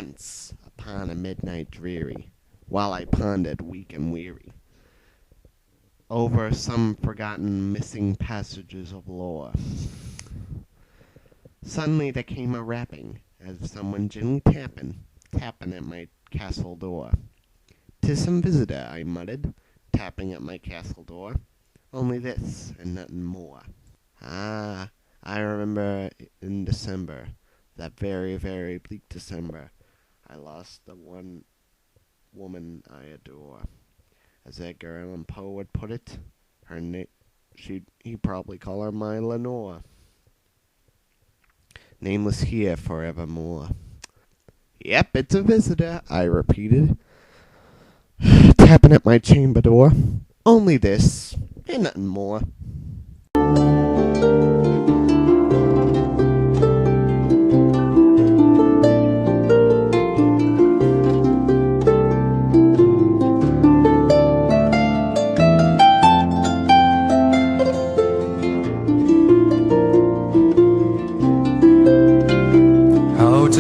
Once upon a midnight dreary, while I pondered weak and weary over some forgotten missing passages of lore, suddenly there came a rapping, as of someone gently tapping at my castle door. "'Tis some visitor," I muttered, tapping at my castle door. "Only this, and nothing more." Ah, I remember in December, that very, very bleak December, I lost the one woman I adore. As Edgar Allan Poe would put it, he'd probably call her my Lenore. Nameless here forevermore. "Yep, it's a visitor," I repeated, tapping at my chamber door. "Only this, and nothing more."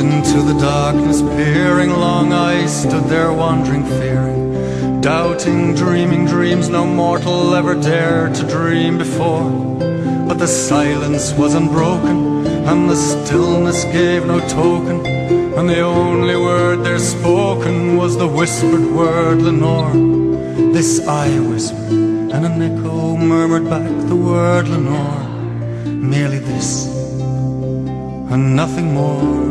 Into the darkness peering, long I stood there wandering, fearing, doubting, dreaming dreams no mortal ever dared to dream before. But the silence was unbroken, and the stillness gave no token, and the only word there spoken was the whispered word Lenore. This I whispered, and an echo murmured back the word Lenore. Merely this, and nothing more.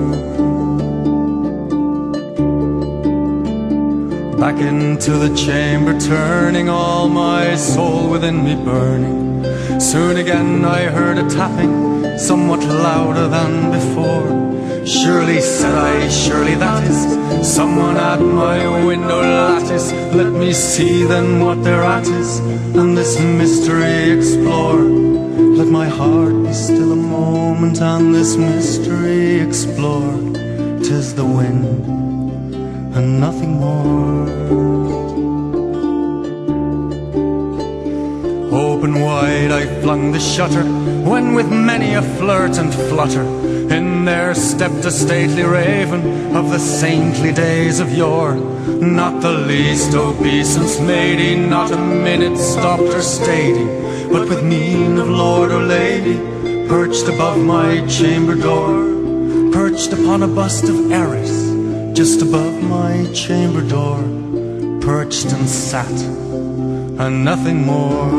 Back into the chamber turning, all my soul within me burning. Soon again I heard a tapping, somewhat louder than before. "Surely," said I, "surely that is someone at my window lattice. Let me see then what thereat is, and this mystery explore. Let my heart be still a moment, and this mystery explore. 'Tis the wind, and nothing more." Open wide I flung the shutter, when with many a flirt and flutter, in there stepped a stately raven of the saintly days of yore. Not the least obeisance made he, not a minute stopped or stayed he, but with mien of lord or lady, perched above my chamber door, perched upon a bust of Eris, just above my chamber door, perched and sat, and nothing more.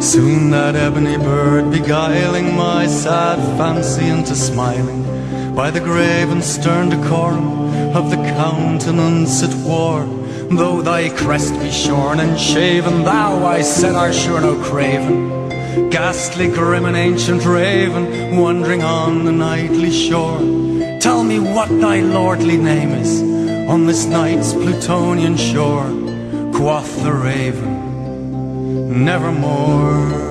Soon that ebony bird beguiling my sad fancy into smiling, by the grave and stern decorum of the countenance it wore. "Though thy crest be shorn and shaven, thou," I said, "art sure no craven, ghastly, grim and ancient raven, wandering on the nightly shore. Tell me what thy lordly name is on this night's Plutonian shore." Quoth the raven, "Nevermore."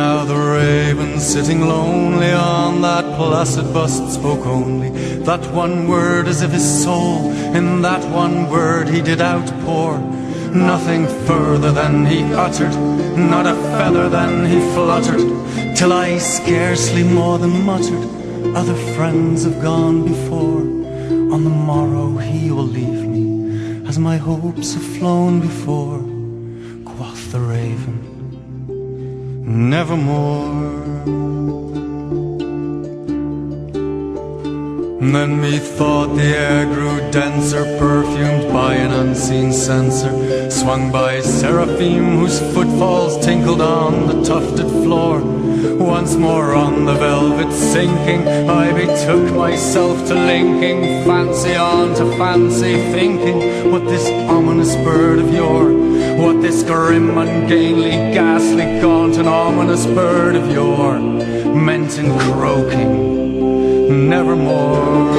Now the raven sitting lonely on that placid bust spoke only that one word, as if his soul in that one word he did outpour. Nothing further than he uttered, not a feather than he fluttered, till I scarcely more than muttered, "Other friends have gone before. On the morrow he will leave me, as my hopes have flown before." Quoth the raven, "Nevermore." Then methought the air grew denser, perfumed by an unseen censer, swung by seraphim whose footfalls tinkled on the tufted floor. Once more on the velvet sinking, I betook myself to linking fancy on to fancy, thinking what this ominous bird of yore, what this grim, ungainly, ghastly, gaunt and ominous bird of yore meant in croaking, "Nevermore."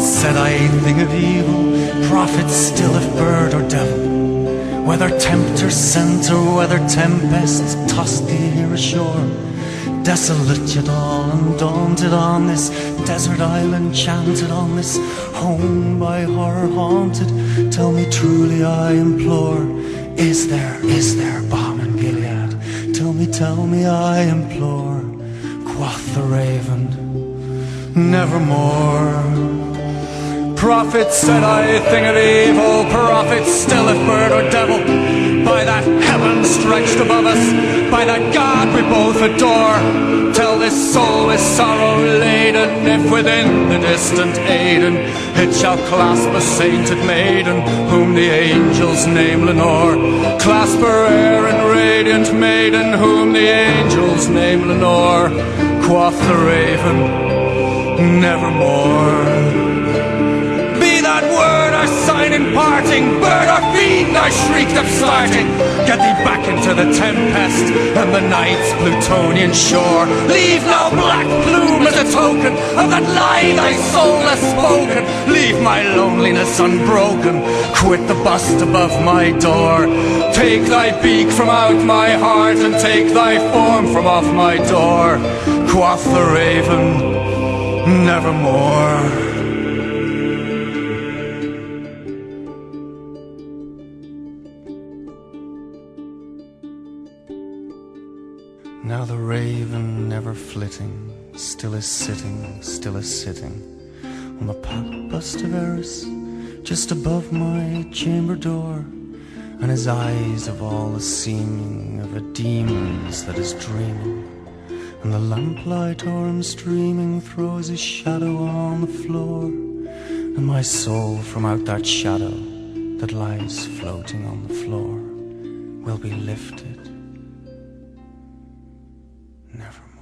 said anything of evil, prophet still if bird or devil, whether tempter sent or whether tempests tossed thee here ashore, desolate yet all undaunted on this desert island, chanted on this home by horror haunted, tell me truly I implore, is there balm in Gilead? Tell me I implore, quoth the raven, nevermore. Prophet said anything of evil, prophet still if bird or devil, by that heaven stretched above us, by that God we both adore, tell this soul with sorrow laden, if within the distant Aidenn it shall clasp a sainted maiden, whom the angels name Lenore, clasp her air and radiant maiden, whom the angels name Lenore, quoth the raven, nevermore. That word or sign in parting, bird or fiend I shrieked of starting, get thee back into the tempest and the night's Plutonian shore, leave no black plume as a token of that lie thy soul has spoken, leave my loneliness unbroken, quit the bust above my door, take thy beak from out my heart and take thy form from off my door, quoth the raven, nevermore. Now the raven never flitting, still is sitting on the bust of Eris, just above my chamber door, and his eyes have all the seeming of a demon's that is dreaming, and the lamplight o'er him streaming throws his shadow on the floor, and my soul from out that shadow that lies floating on the floor will be lifted nevermore.